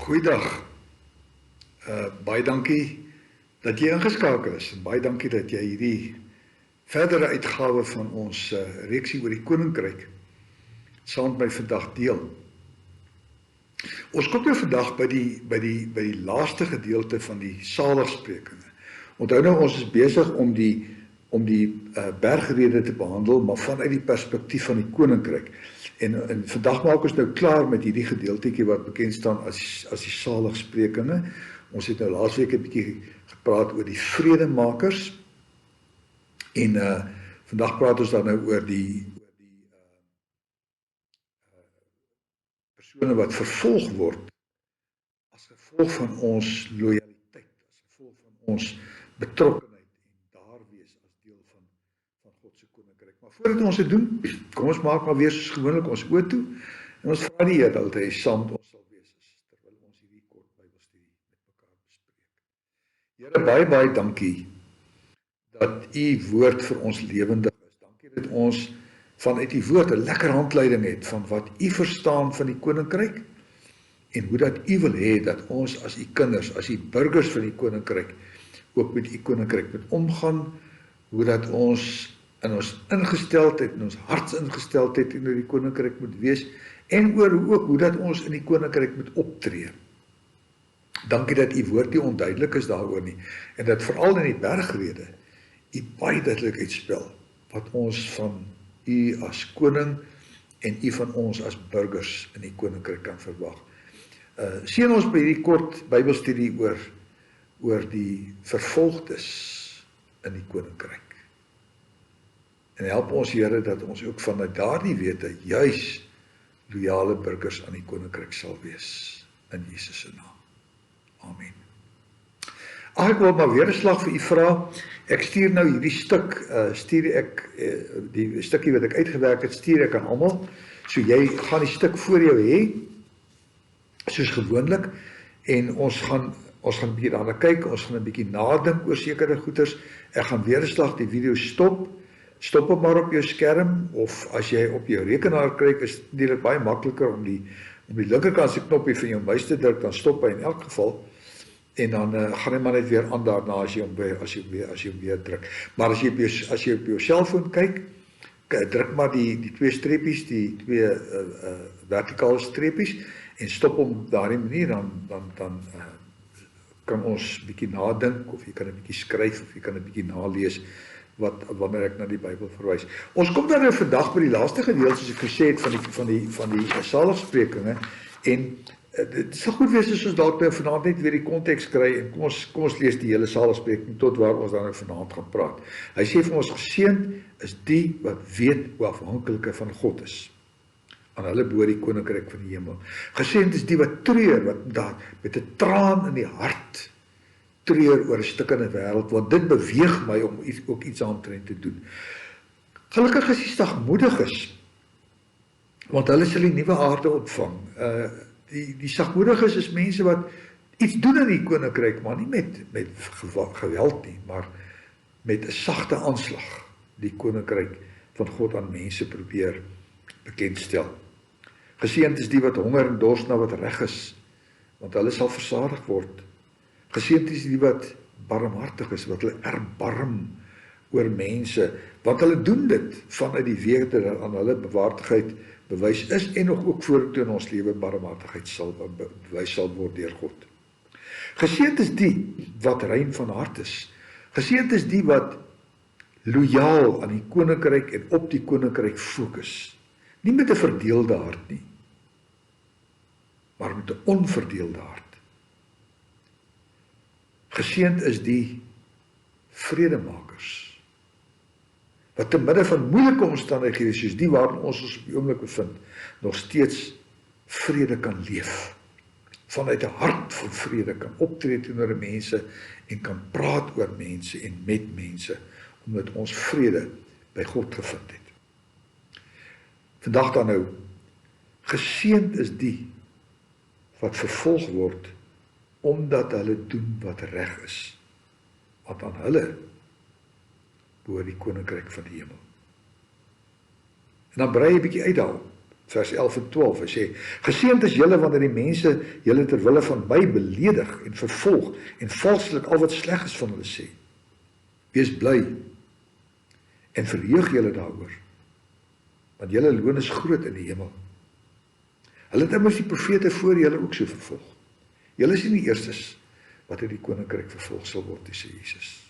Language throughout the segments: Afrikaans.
Goeiedag. Baie dankie dat jy ingeskakel is. En baie dankie dat jy hierdie verdere uitgawe van ons reeksie oor die koninkryk saam met my vandag deel. Ons kom nou vandag by die laaste gedeelte van die saligsprekinge. Onthou nou, ons is besig om die bergrede te behandel, maar vanuit die perspektief van die koninkryk. En vandag maak ons nou klaar met hierdie gedeeltetjie wat bekend staan as die saligsprekinge. Ons het nou laasweek 'n bietjie gepraat oor die vredemakers. En vandag praat ons dan nou oor die persone wat vervolg word as gevolg van ons lojaliteit, as gevolg van ons betrokkenheid en daar wees as deel van God se koninkryk. Maar voordat ons dit doen, kom ons maak maar weer soos gewoonlik ons oë toe en ons vra die Here dat hy saam met ons sal wees terwyl ons hierdie kort Bybelstudie met mekaar bespreek. Here, baie dankie dat u woord vir ons lewendig is. Dankie dat ons vanuit u woord 'n lekker handleiding het van wat u verstaan van die koninkryk en hoe dat u wil hê dat ons as u kinders, as u burgers van die koninkryk ook met u koninkryk moet omgaan, hoe dat ons in ons ingesteldheid, in ons hartsingesteldheid teenoor die koninkryk moet wees en ook hoe dat ons in die koninkryk moet optree. Dankie dat u woord nie onduidelik is daaroor nie en dat veral in die bergrede u baie duidelik uitspel wat ons van u as koning en u van ons as burgers in die koninkryk kan verwag. Seën ons by hierdie kort Bybelstudie oor die vervolgdes in die koninkryk. En help ons, Here, dat ons ook vanuit daardie wete juis loyale burgers aan die koninkryk sal wees. In Jesus se naam. Amen. Ek wil maar weer 'n slag vir u vra. Ek stuur nou hierdie stuk, die stukkie wat ek uitgewerk het, stuur ek aan almal. So jy gaan die stuk voor jou hê, soos gewoonlik, en ons gaan 'n bietjie daarna kyk, ons gaan 'n bietjie nadink oor sekere goeters. Ek gaan weer 'n slag die video stop hom maar op jou skerm, of as jy op jou rekenaar kyk, is dit baie makliker om die linkerkant se knoppie van jou muis te druk, dan stop hy in elk geval. En dan gaan hy maar net weer aan daarna as jy hom weer druk. Maar as jy op jou selfoon kyk, druk maar die twee streepies, die twee vertikale streepies en stop hom op daardie manier, dan kan ons bietjie nadink, of jy kan 'n bietjie skryf, of jy kan 'n bietjie nalees wanneer ek na die Bybel verwys. Ons kom dan nou vandag by die laaste gedeelte, soos ek gesê het, van die saligsprekinge, en dit sal goed wees as ons dalk vanaand net weer die konteks kry, en kom ons lees die hele saligspreking tot waar ons dan nou vanaand gaan praat. Hy sê vir ons, geseënd is die wat weet hoe afhanklike van God is. Aan hulle behoort die koninkryk van die hemel. Geseënd is die wat treur, wat daar met 'n traan in die hart treur oor 'n stukkende wêreld, want dit beweeg my om ook iets aantrent te doen. Gelukkig is die sagmoediges, want hulle sal die nuwe aarde ontvang. Die sagmoediges is mense wat iets doen in die koninkryk, maar nie met geweld nie, maar met 'n sagte aanslag die koninkryk van God aan mense probeer bekendstel. Geseënd is die wat honger en dors na wat reg is, want hulle sal versadig word. Geseënd is die wat barmhartig is, wat hulle erbarm oor mense, want hulle doen dit vanuit die wete dat aan hulle bewaardigheid bewys is en nog ook vorentoe in ons lewe barmhartigheid bewys sal word deur God. Geseënd is die wat rein van hart is. Geseënd is die wat loyaal aan die koninkryk en op die koninkryk fokus. Nie met 'n verdeelde hart nie, maar met 'n onverdeelde hart. Geseënd is die vredemakers, wat te midde van moeilike omstandighede soos die waarin ons op die oomblik bevind, nog steeds vrede kan leef. Vanuit 'n hart van vrede kan optree teenoor mense en kan praat oor mense en met mense, omdat ons vrede by God gevind het. Vandag dan nou, geseënd is die wat vervolg word omdat hulle doen wat reg is, want aan hulle behoort die koninkryk van die hemel. En dan brei 'n bietjie uit daarop. vers 11 en 12. Hy sê, geseënd is julle wanneer die mense julle ter wille van my beledig en vervolg en valslik al wat sleg is van hulle sê. Wees bly en verheug julle daaroor, want julle loon is groot in die hemel. Hulle het immers die profete voor julle ook so vervolg. Julle is nie die eerstes wat in die koninkryk vervolg sal word, sê Jesus.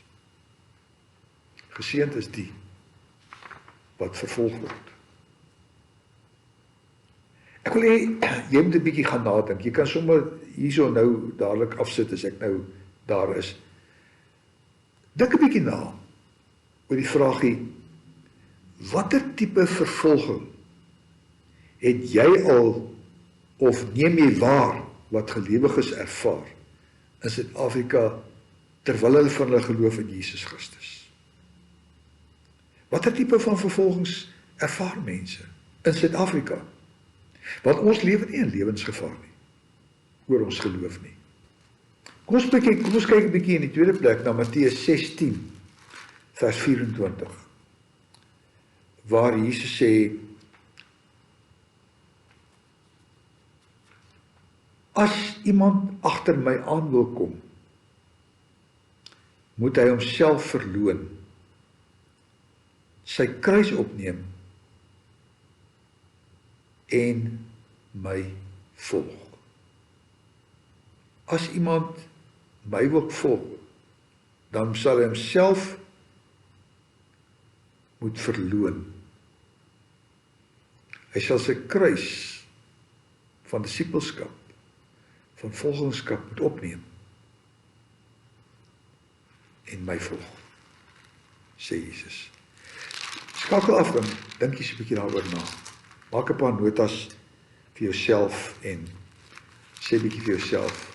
Geseënd is die wat vervolg word. Ek wil hê, jy moet 'n bietjie gaan nadink. Jy kan sommer hierso nou dadelik afsit as ek nou daar is. Dink 'n bietjie na oor die vraagie, watter tipe vervolging het jy al of neem jy waar wat gelowiges ervaar in Suid-Afrika terwyl hulle van hulle geloof in Jesus Christus? Watter tipe van vervolgings ervaar mense in Suid-Afrika? Want ons lewe nie in lewensgevaar nie, oor ons geloof nie. Kom ons kyk 'n bietjie in die tweede plek na Matteus 16, vers 24, waar Jesus sê, as iemand agter my aan wil kom, moet hy homself verloon, sy kruis opneem en my volg. As iemand my wil volg, dan sal hy homself moet verloon. Hy sal sy kruis van disippelskap, van volgingskap moet opneem en my volg, sê Jesus. Skakel af dan, dink jy so 'n bietjie daaroor na. Maak 'n paar notas vir jouself en sê bietjie vir jouself,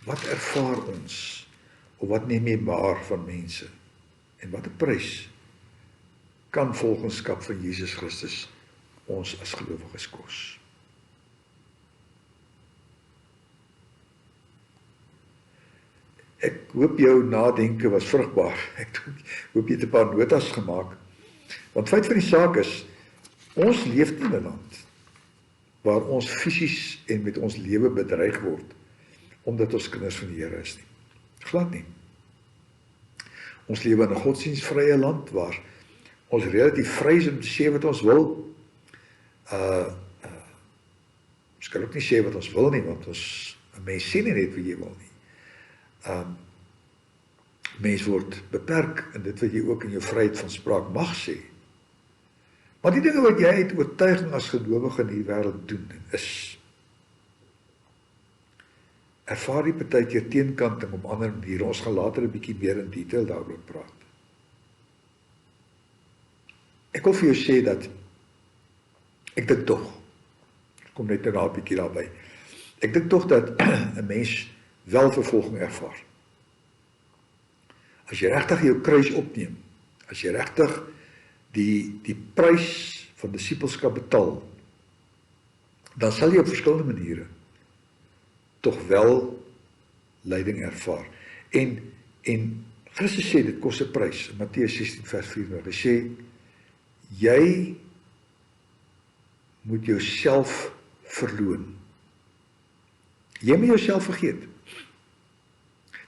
wat ervaar ons, of wat neem jy waar van mense, en wat 'n prys kan volgenskap van Jesus Christus ons as gelowiges kos. Ek hoop jou nadenke was vrugbaar. Ek hoop jy het 'n paar notas gemaak. Want feit van die saak is, ons leef nie in 'n land waar ons fisies en met ons lewe bedreig word, omdat ons kinders van die Here is nie. Glad nie. Ons lewe in 'n godsdienstvrye land, waar ons relatief vry is om te sê wat ons wil. Ons kan ook nie sê wat ons wil nie, want 'n mens sê nie net wat jy wil nie. Mens word beperk in dit wat jy ook in jou vryheid van spraak mag sê. Maar die dinge wat jy uit oortuiging as gelowige in die wêreld doen, is ervaar die partykeer teenkanting op ander maniere. Ons gaan later 'n bietjie meer in detail daaroor praat. Ek wil vir jou sê dat ek dink tog, kom net 'n bietjie daarby. Ek dink tog dat 'n mens wel vervolging ervaar. As jy regtig jou kruis opneem, as jy regtig die prys van disippelskap betaal, dan sal jy op verskillende maniere tog wel lyding ervaar. En Christus sê dit kos 'n prys. In Matteus 16 vers 4, hy sê, jy moet jouself verloon. Jy moet jouself vergeet.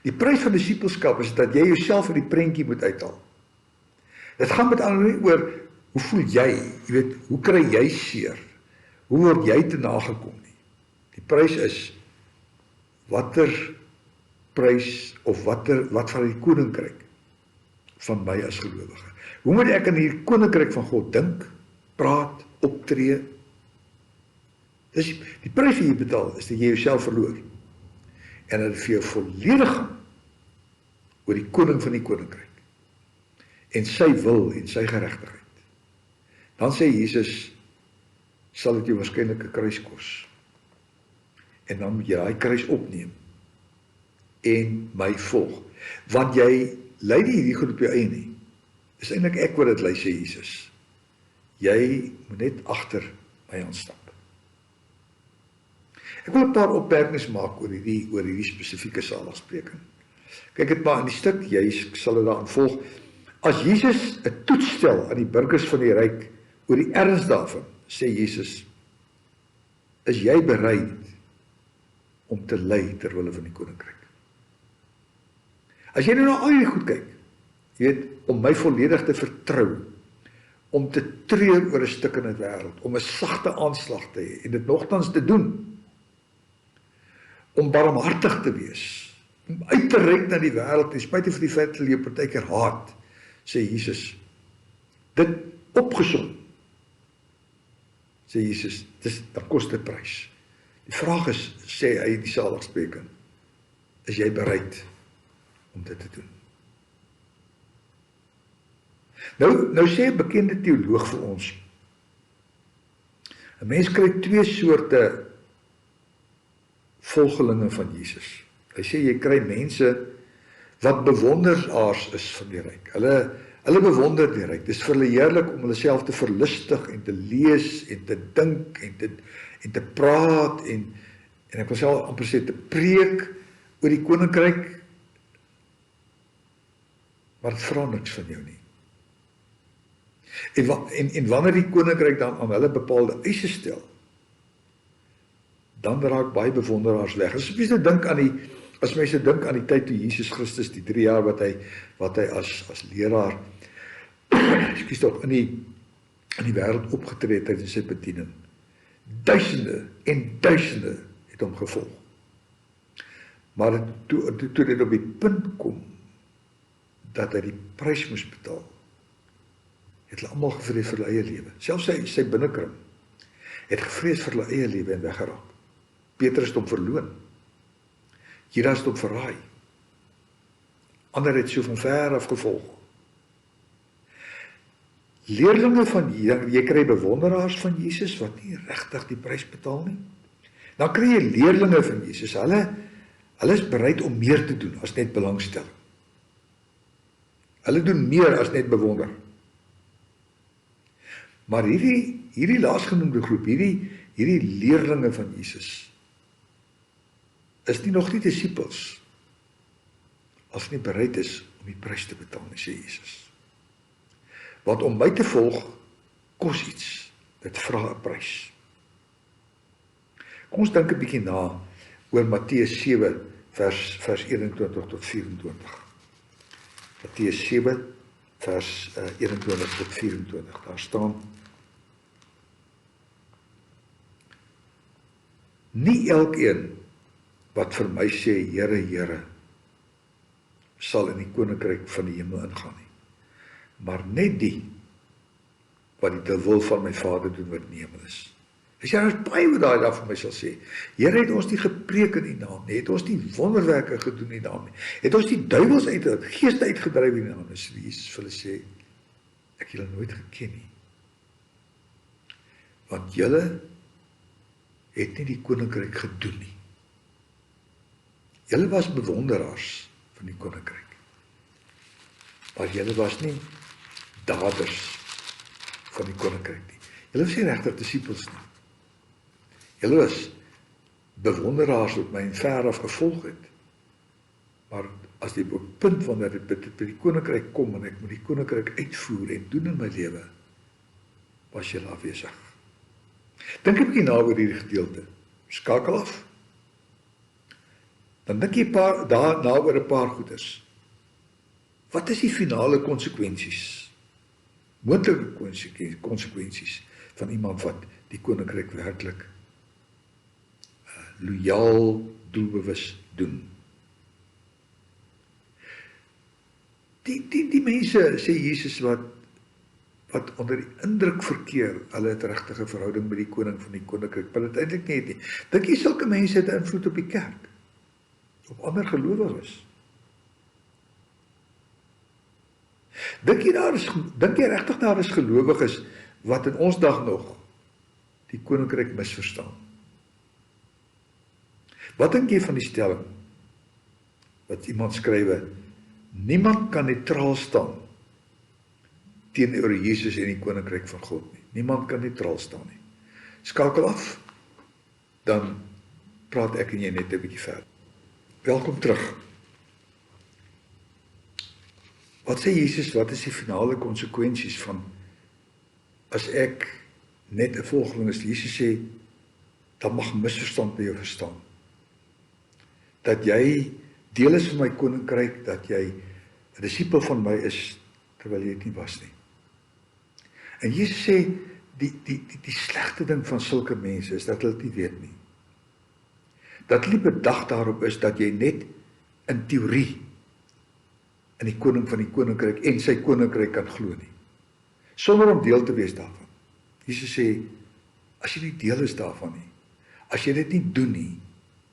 Die prys van disippelskap is dat jy jouself uit die prentjie moet uithaal. Dit gaan met ander woorde oor, hoe voel jy? Jy weet, hoe kry jy seer? Hoe word jy te nagekom nie? Die prys is, watter prys of wat van die koninkryk van my as gelowige? Hoe moet ek in die koninkryk van God dink, praat, optree? Dis die prys wat jy betaal, is dat jy jouself verloor. En dat vir jou volledig gaan oor die koning van die koninkryk en sy wil en sy geregtigheid. Dan sê Jesus, sal dit jou waarskynlik 'n kruis kos. En dan moet jy daai kruis opneem en my volg. Want jy lei nie hierdie goed op jou eie nie. Dis eintlik ek wat dit lei, sê Jesus. Jy moet net agter my aanstap. Ek wil 'n paar opmerkings maak oor hierdie spesifieke saligspreking. Kyk dit maar in die stuk, jy sal dit daarin volg. As Jesus 'n toets stel aan die burgers van die ryk oor die erns daarvan, sê Jesus, is jy bereid om te ly ter wille van die koninkryk? As jy nou na al hierdie goed kyk, jy weet, om my volledig te vertrou, om te treur oor 'n stuk in die wêreld, om 'n sagte aanslag te hê en dit nogtans te doen, om barmhartig te wees, om uit te reik na die wêreld, ten spyte van die feit dat jy partykeer haat, sê Jesus. Dit opgesom, sê Jesus, dan kos dit prys. Die vraag is, sê hy die saligspreking, is jy bereid om dit te doen? Nou sê 'n bekende teoloog vir ons, 'n mens kry twee soorte volgelinge van Jesus. Hy sê jy kry mense wat bewonderaars is van die ryk. Hulle bewonder die ryk. Dit is vir hulle heerlik om hulle self te verlustig en te lees en te dink en te praat en ek wil self amper sê te preek oor die koninkryk, maar dit vra niks van jou nie. En wanneer die koninkryk dan aan hulle bepaalde eise stel, dan raak baie bewonderaars weg. As mense dink aan die tyd toe Jesus Christus die 3 jaar wat hy as leraar in die wêreld opgetree het in sy bediening. Duisende en duisende het hom gevolg. Maar toe dit op die punt kom dat hy die prys moes betaal, het hulle almal gevrees vir hulle eie lewe. Selfs sy binnekring het gevrees vir hulle eie lewe en weggeraak. Petrus het hom verloon. Judas het hom verraai. Ander het so van ver af gevolg. Leerlinge van jy kry bewonderaars van Jesus wat nie regtig die prys betaal nie. Dan kry jy leerlinge van Jesus. Hulle is bereid om meer te doen as net belangstelling. Hulle doen meer as net bewonder. Maar hierdie laasgenoemde groep, hierdie leerlinge van Jesus, is nie nog nie disippels as nie bereid is om die prys te betaal nie, sê Jesus. Want om my te volg kos iets. Dit vra 'n prys. Kom ons dink 'n bietjie na oor Matteus 7 vers 21 tot 24. Matteus 7 vers 21 tot 24. Daar staan: Nie elkeen wat vir my sê, Here, Here, sal in die koninkryk van die hemel ingaan nie, maar net die wat die wil van my Vader doen wat in die hemel is. As jy baie wat daai daar vir my sal sê, Here, het ons nie gepreek in die naam nie, het ons nie wonderwerke gedoen in die naam nie, het ons die duiwels geeste uitgedryf in die naam nie, so Jesus vir hulle sê, ek julle nooit geken nie, want julle het nie die koninkryk gedoen nie. Julle was bewonderaars van die koninkryk, maar julle was nie daders van die koninkryk nie. Julle was nie regtig disippels nie. Julle was bewonderaars wat my in ver af gevolg het, maar as die punt wanneer dit by die koninkryk kom en ek moet die koninkryk uitvoer en doen in my lewe, was julle afwesig. Dink 'n bietjie na oor hierdie gedeelte. Skakel af. Dan dink jy daarna oor 'n paar goeders. Wat is die finale konsekwensies? Moontlike konsekwensies van iemand wat die koninkryk werklik loyaal, doelbewus doen. Die mense, sê Jesus, wat onder die indruk verkeer, hulle het regtige verhouding met die koning van die koninkryk, maar dit eintlik nie het nie. Dink jy sulke mense het 'n invloed op die kerk? Op ander gelowiges? Dink jy regtig daar is gelowiges wat in ons dag nog die koninkryk misverstaan? Wat dink jy van die stelling wat iemand skrywe, niemand kan neutraal staan teenoor Jesus en die koninkryk van God nie. Niemand kan neutraal staan nie. Skakel af, dan praat ek en jy net 'n bietjie verder. Welkom terug. Wat sê Jesus, wat is die finale konsekwensies van as ek net 'n volgeling is? Jesus sê, dan mag misverstand by jou verstaan. Dat jy deel is van my koninkryk, dat jy 'n disipel van my is, terwyl jy dit nie was nie. En Jesus sê, die slegte ding van sulke mense is dat hulle dit nie weet nie. Dat hulle bedag daarop is dat jy net in teorie in die koning van die koninkryk en sy koninkryk kan glo nie. Sonder om deel te wees daarvan. Jesus sê, as jy nie deel is daarvan nie, as jy dit nie doen nie,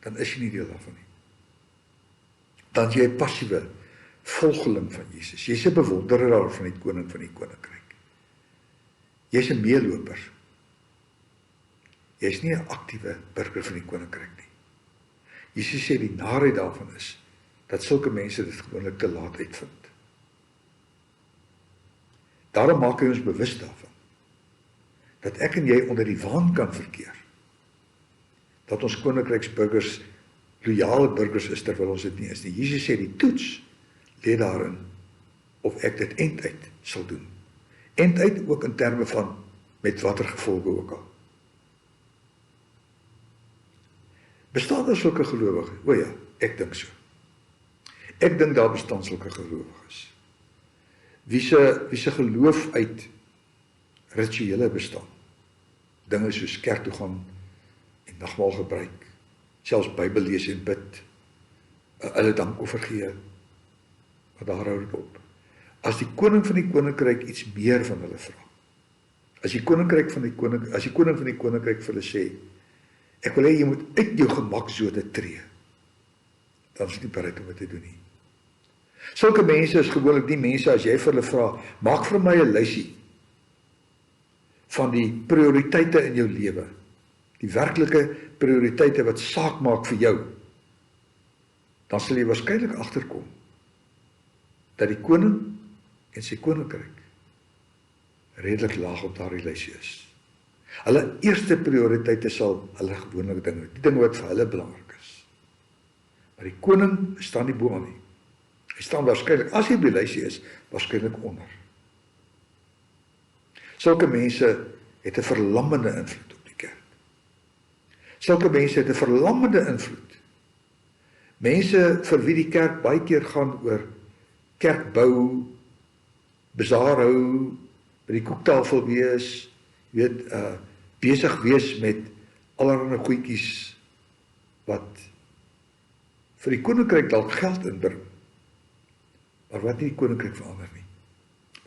dan is jy nie deel daarvan nie. Dan is jy 'n passiewe volgeling van Jesus. Jy's 'n bewonderaar van die koning van die koninkryk. Jy's 'n meeloper. Jy's nie 'n aktiewe burger van die koninkryk nie. Jesus sê die narigheid daarvan is dat sulke mense dit gewoonlik te laat uitvind. Daarom maak hy ons bewus daarvan dat ek en jy onder die waan kan verkeer. Dat ons koninkryksburgers loyale burgers is terwyl ons dit nie is nie. Jesus sê die toets lê daarin of ek dit einduit sal doen. Einduit ook in terme van met watter gevolge ook al. Bestaan daar sulke gelowiges? O ja, ek dink so. Ek dink daar bestaan sulke gelowiges. Wie se geloof uit rituele bestaan. Dinge soos kerk toe gaan en nagmaal gebruik, selfs Bybel lees en bid, hulle dankoffer gee, maar daar hou dit op. As die koning van die koninkryk iets meer van hulle vra, as die koning van die koninkryk vir hulle sê, ek wil hê jy moet uit jou gemaksone tree, dan is dit nie bereid om dit te doen nie. Sulke mense is gewoonlik die mense, as jy vir hulle vra, maak vir my 'n lysie van die prioriteite in jou lewe, die werklike prioriteite wat saak maak vir jou, dan sal jy waarskynlik agterkom dat die koning en sy koninkryk redelik laag op daardie lysie is. Hulle eerste prioriteite sal hulle gewoonlik dinge, die dinge wat vir hulle belangrik is. Maar die koning staan nie bo aan nie. Hy staan waarskynlik, as hy by die lysie is, waarskynlik onder. Sulke mense het 'n verlammende invloed op die kerk. Sulke mense het 'n verlammende invloed. Mense vir wie die kerk baie keer gaan oor kerkbou, bazaar hou, by die koektafel wees, besig wees met allerlei goedjies wat vir die koninkryk dalk geld inbring, maar wat nie die koninkryk verander nie.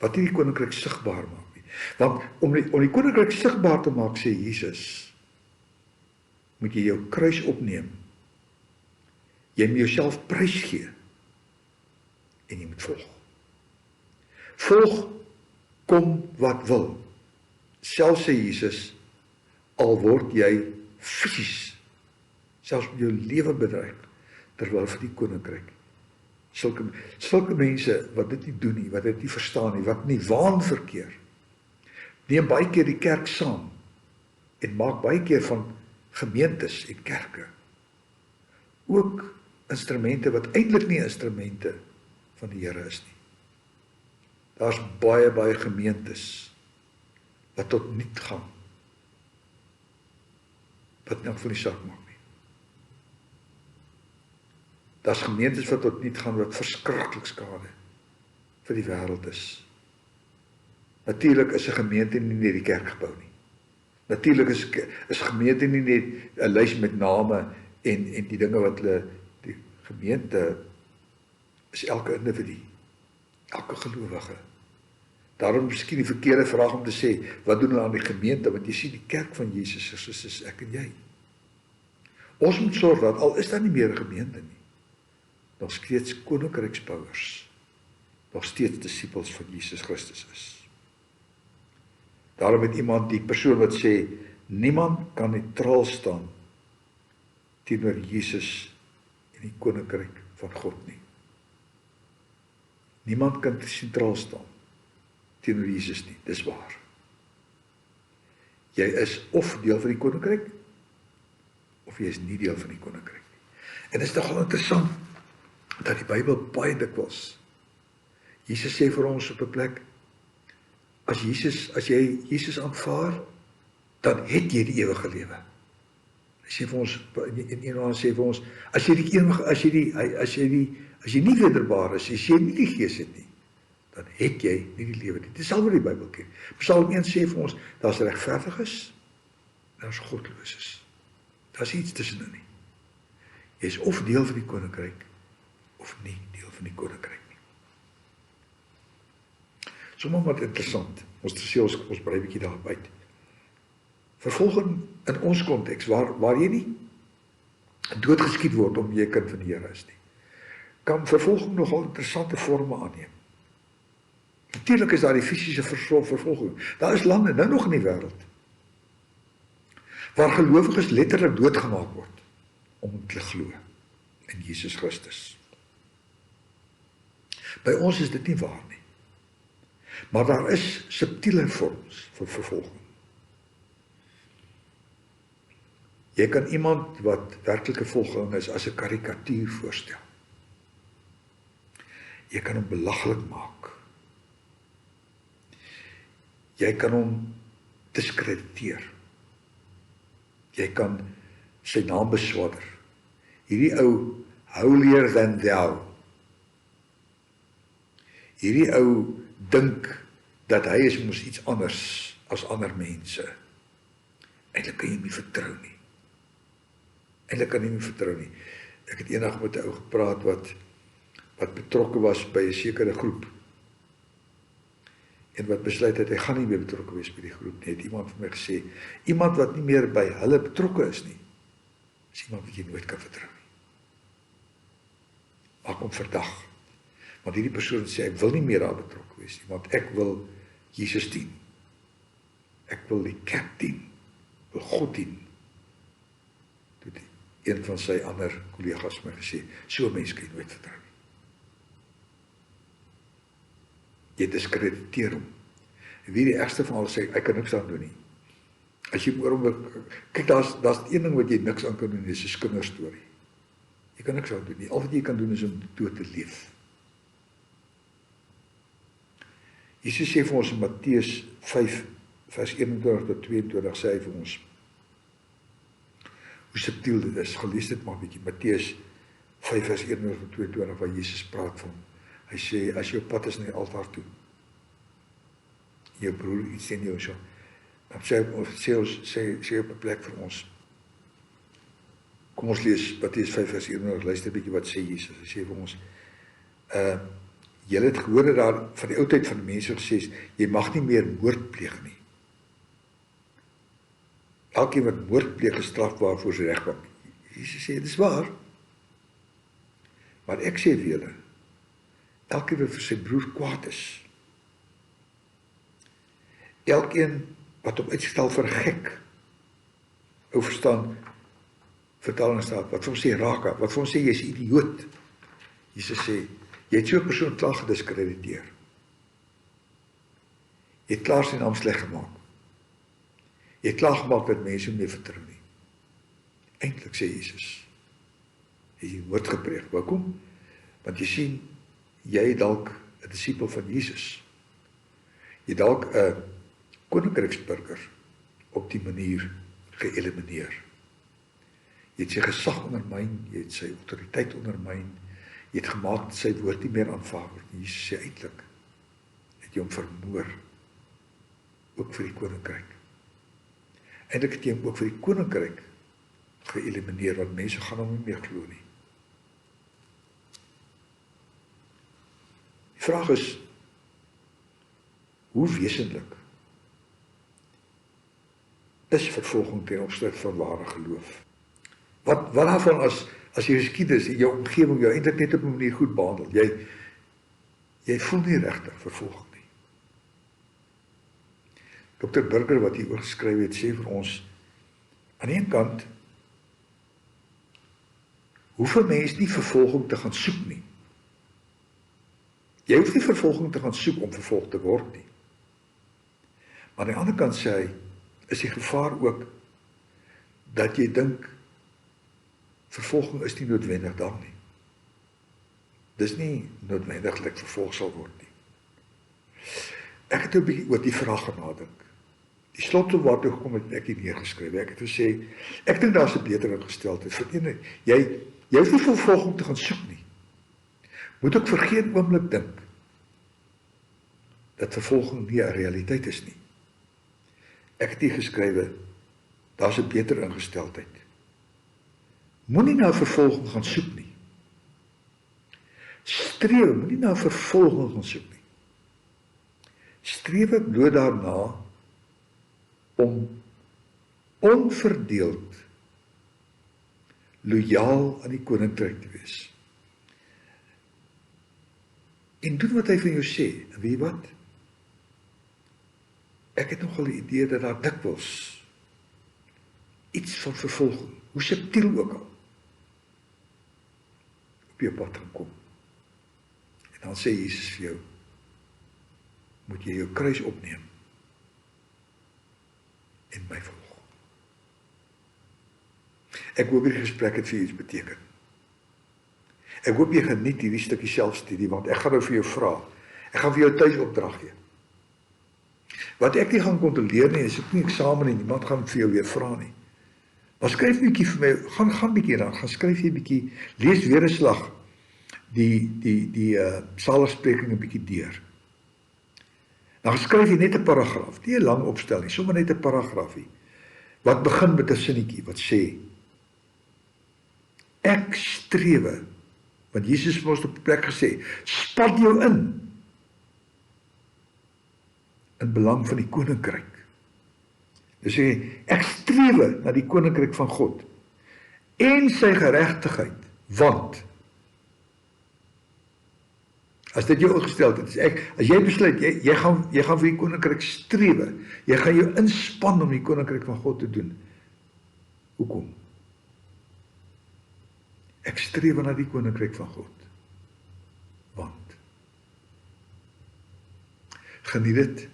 Wat nie die koninkryk sigbaar maak nie. Want om die koninkryk sigbaar te maak, sê Jesus, moet jy jou kruis opneem. Jy moet jouself prys gee en jy moet volg. Volg, kom wat wil. Selfs sê Jesus, al word jy fisies, selfs met jou lewe bedreig, terwyl vir die koninkryk. Sulke mense wat dit nie doen nie, wat dit nie verstaan nie, wat nie waan verkeer, neem baie keer die kerk saam en maak baie keer van gemeentes en kerke ook instrumente wat eintlik nie instrumente van die Here is nie. Daar's baie gemeentes wat tot niet gaan, wat nie van die saak maak nie. Daar's gemeentes wat tot niet gaan wat verskriklik skade vir die wêreld is. Natuurlik is 'n gemeente nie net die kerk gebou nie. Natuurlik is gemeente nie net 'n lys met name en die dinge wat hulle, die gemeente is elke individu, elke gelowige. Daarom miskien die verkeerde vraag om te sê, wat doen hulle aan die gemeente? Want jy sien die kerk van Jesus Christus is ek en jy. Ons moet sorg dat, al is daar nie meer 'n gemeente nie, nog steeds koninkryksbouers, nog steeds disippels van Jesus Christus is. Daarom het iemand, die persoon wat sê, niemand kan neutraal staan teenoor Jesus en die koninkryk van God nie. Niemand kan sentraal staan teenoor Jesus nie, dis waar. Jy is of deel van die koninkryk, of jy is nie deel van die koninkryk nie. En dit is nogal interessant, dat die Bybel baie dikwels, Jesus sê vir ons op 'n plek, as jy Jesus aanvaar, dan het jy die ewige lewe. Hy sê vir ons, in een van sê vir ons, as jy nie wederbaar is, as jy nie die Gees het nie, dan het jy nie die lewe nie. Dit is al wat die Bybel ken. Psalm 1 sê vir ons, daar's regverdiges, daar's goddeloses. Daar's iets tussenin nie. Jy is of deel van die koninkryk, of nie deel van die koninkryk nie. Sommige wat interessant, ons sê ons brei 'n bietjie daarop uit. Vervolging in ons konteks, waar jy nie doodgeskiet word om jy kind van die Here is nie, kan vervolging nogal interessante vorme aanneem. Natuurlik is daar die fisiese vervolging. Daar is lande, nou nog in die wêreld, waar gelowiges letterlik doodgemaak word, om te glo in Jesus Christus. By ons is dit nie waar nie. Maar daar is subtiele vorms van vervolging. Jy kan iemand wat werklike volgeling is as 'n karikatuur voorstel. Jy kan hom belaglik maak. Jy kan hom diskrediteer. Jy kan sy naam beswadder. Hierdie ou, holier than thou. Hierdie ou dink dat hy is mos iets anders as ander mense. Eintlik kan jy hom nie vertrou nie. Eintlik kan jy hom nie vertrou nie. Ek het eendag met 'n ou gepraat wat betrokke was by 'n sekere groep. En wat besluit het, hy gaan nie meer betrokke wees by die groep nie. Het iemand vir my gesê, iemand wat nie meer by hulle betrokke is nie, is iemand wat jy nooit kan vertrou nie. Maak hom verdag. Want hierdie persoon sê, ek wil nie meer daar betrokke wees nie, want ek wil Jesus dien. Ek wil die kerk dien, wil God dien. Toe het een van sy ander kollegas my gesê, so 'n mens kan jy nooit vertrou nie. Jy diskrediteer hom. En wie die ergste van alles sê, ek kan niks aan doen nie. As jy oor hom, kyk, daar's een ding wat jy niks aan kan doen, dis 'n kinderstorie. Jy kan niks aan doen nie. Al wat jy kan doen is om dood te leef. Jesus sê vir ons in Matteus 5, vers 21 tot 22, sê hy vir ons, hoe subtiel dit is, gelees dit maar 'n bietjie, Matteus 5, vers 21 tot 22, waar Jesus praat van hom. Hy sê, as jy op pad is na die altaar toe, jou broer iets sê jou so, dan sê hy op 'n plek vir ons, kom ons lees Matteus 5, vers 21, luister 'n bietjie wat sê Jesus. Hy sê vir ons, julle het gehoor dat daar van die ou tyd van die mense gesê is, jy mag nie meer moord pleeg nie. Elkeen wat moord pleeg is strafbaar voor sy regbank. Jesus sê, dit is waar. Maar ek sê vir julle, elkeen wat vir sy broer kwaad is, elkeen wat hom uitstel vir 'n gek, ou verstaan, vertaling staat, wat vir hom sê raka, wat vir hom sê jy is 'n idioot. Jesus sê, jy het so 'n persoon klaar gediskrediteer. Jy het klaar sy naam sleg gemaak. Jy het klaar gemaak dat mense hom nie vertrou nie. Eintlik sê Jesus, jy moord gepleeg. Hoekom? Want jy sien, jy dalk 'n disipel van Jesus. Jy dalk 'n koninkryksburger op die manier geëlimineer. Jy het sy gesag ondermyn, jy het sy autoriteit ondermyn, jy het gemaak dat sy woord nie meer aanvaar word nie. Jesus sê eintlik, het jy hom vermoor, ook vir die koninkryk. Eintlik het jy hom ook vir die koninkryk geëlimineer, want mense gaan hom nie meer glo nie. Die vraag is, hoe wesentlik is vervolging ten opsigte van ware geloof? Wat daarvan as jy geskiedenis in jou omgewing jou eintlik net op 'n manier goed behandel, jy voel nie regtig vervolging nie. Dr. Burger wat hier oor geskryf het, sê vir ons, aan die een kant, hoef 'n mens nie vervolging te gaan soek nie. Jy hoef nie vervolging te gaan soek om vervolg te word nie. Maar aan die ander kant sê hy, is die gevaar ook, dat jy dink, vervolging is nie noodwendig dan nie. Dis nie noodwendiglik vervolg sal word nie. Ek het 'n bietjie oor die vraag gaan nadink. Die slotsom waartoe gekom het ek hier neergeskryf. Ek het gesê, ek dink daar's 'n beter ingesteldheid vir een. Jy hoef nie vervolging te gaan soek nie. Moet ook vir geen oomblik dink dat vervolging nie 'n realiteit is nie. Ek het hier geskrywe, daar's 'n beter ingesteldheid. Moenie na vervolging gaan soek nie. Streef, moenie na vervolging gaan soek nie. Streef bloot daarna om onverdeeld lojaal aan die koninkryk te wees. En doen wat hy van jou sê. En weet wat? Ek het nogal die idee dat daar dikwels iets van vervolging, hoe subtiel ook al, op jou pad gaan kom. En dan sê Jesus vir jou, moet jy jou kruis opneem en my volg. Ek hoop hierdie gesprek het vir jou iets beteken. Ek hoop jy geniet hierdie stukkie selfstudie, want ek gaan nou vir jou vra. Ek gaan vir jou tuisopdrag gee. Wat ek nie gaan kontroleer nie, is ook nie eksamen nie, niemand gaan vir jou weer vra nie. Maar skryf 'n bietjie vir my, gaan bietjie dan, gaan skryf jy 'n bietjie, lees weer 'n slag die saligspreking 'n bietjie deur. Dan skryf jy net 'n paragraaf, nie 'n lang opstel nie, sommer net 'n paragraafie, wat begin met 'n sinnetjie, wat sê, ek strewe, want Jesus het ons op 'n plek gesê, span jou in belang van die koninkryk. Dus sê, ek strewe na die koninkryk van God, en sy geregtigheid, want, as dit jou ingesteldheid is, as jy besluit, jy gaan vir die koninkryk strewe, jy gaan jou inspann om die koninkryk van God te doen. Hoekom? Ek strewe na die koninkryk van God. Want. Geniet dit.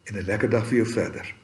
En 'n lekker dag vir jou verder.